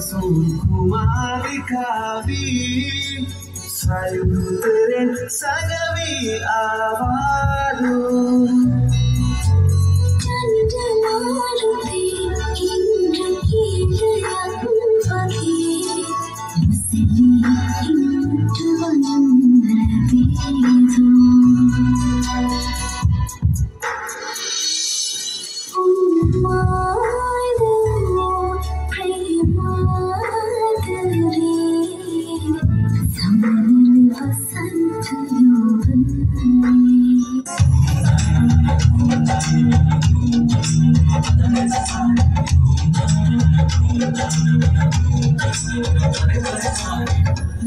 सुकुमारी कावी सायुं तेरे सगवी आवाज़ो चंचलारुते इंद्र की Dayal पगी muesli इंद्रवनं नवेदो उन्मादो प्रेमादरे summer बसंत योगने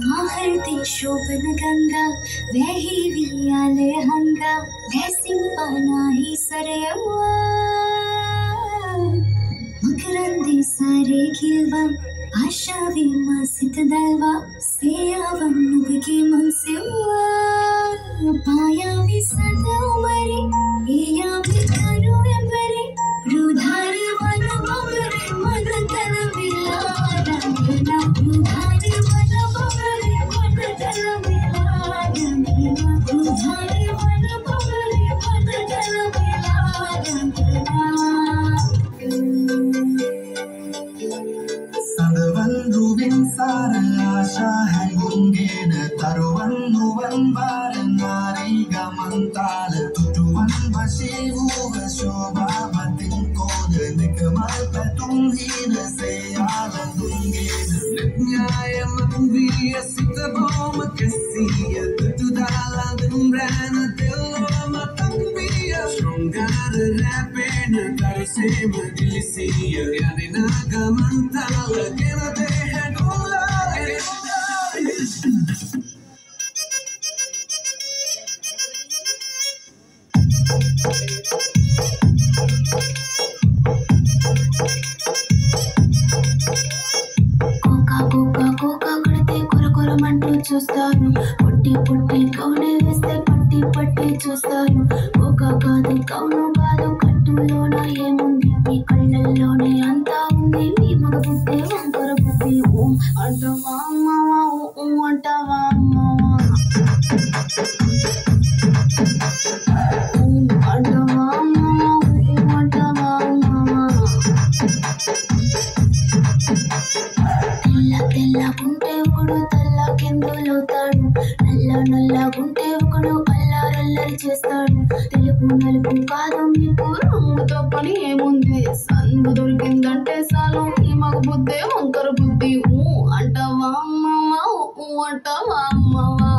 महर्ति शोभन गंगा वही वियाले हंगा ढैसिंग पाना ही सरयवा मकरंदी सारे खिलवा आशा विमासित दलवा सेयावन नुबकी मनसेवा पाया विसदा उमरे एया बिखरो एवरे रुधारी वन बगरे मन तन मिलारा रुधारी वन बगरे मन तन मिलारा रुधारी वन बगरे मन तन संगवंदुविन सारलाशा है गुंगेन तरुवंदुवन बारनारी गमंताल तुटुवन बशीवु वशोभा बतिन कोद निकमल पेतुम हीन से आलन गुंगेन न्याय मंदिर सित बोम कसिय तुटुदाला दुम्रन दिलम तकबिय शृंगार रैपेन तरसे मजलिसिय यादिना गमंताल केनते है गोला చూస్తాను పొట్టి పొట్టి కౌనే వేస్తే పట్టి పట్టి చూస్తాను ఒక కాదు కౌను కాదు కట్టులోన ఏముంది మీ కళ్ళల్లోనే అంతా ఉంది మీ మగ బుద్ధి వంకర బుద్ధి ఓ అంటవా అమ్మవా ఓ అంటవా అమ్మవా అంటవా అమ్మవా ఓ అంటవా అమ్మవా తెల్ల తెల్లగుంటే ఒకడు తెల్లకెందులవుతాడు నల్ల నల్లగుంటే ఒకడు అల్లారల్లరి చేస్తాడు తెలుపు నలుపు కాదు మీకు రంగుతో పని ఏముంది సందు దొరికిందంటే చాలు ఈ మగ బుద్ధి వంకర బుద్ధి ఊ అంటవా అమ్మవా ఊ అంటవా అమ్మవా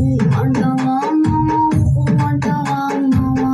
ఊ అంటవా అమ్మవా ఊ అంటవా అమ్మవా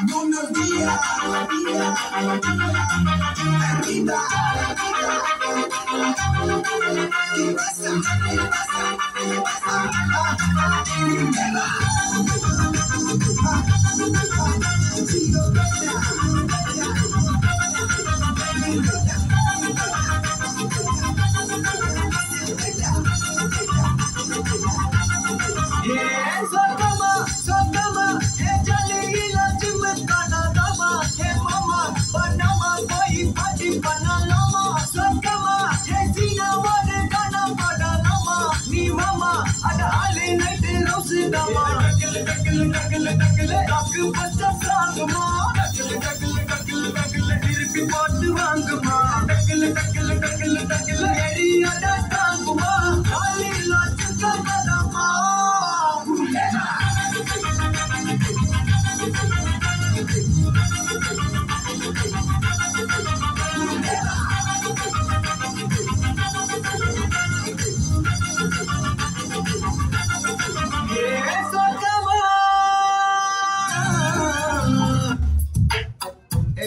Buenos días, arriba, ¿qué pasa? Daggle, daggle, daggle, daggle,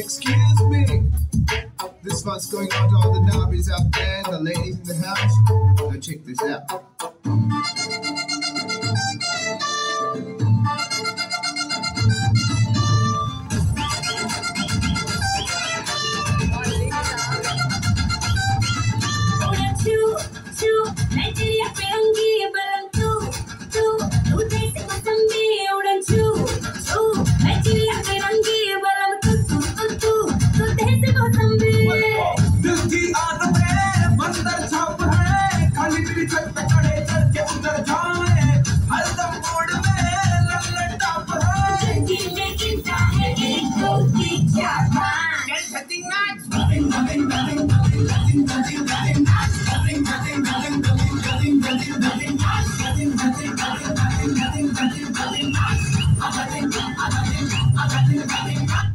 Excuse me. This one's going out to all the nobbies out there, the ladies in the house. Go check this out. Nothing.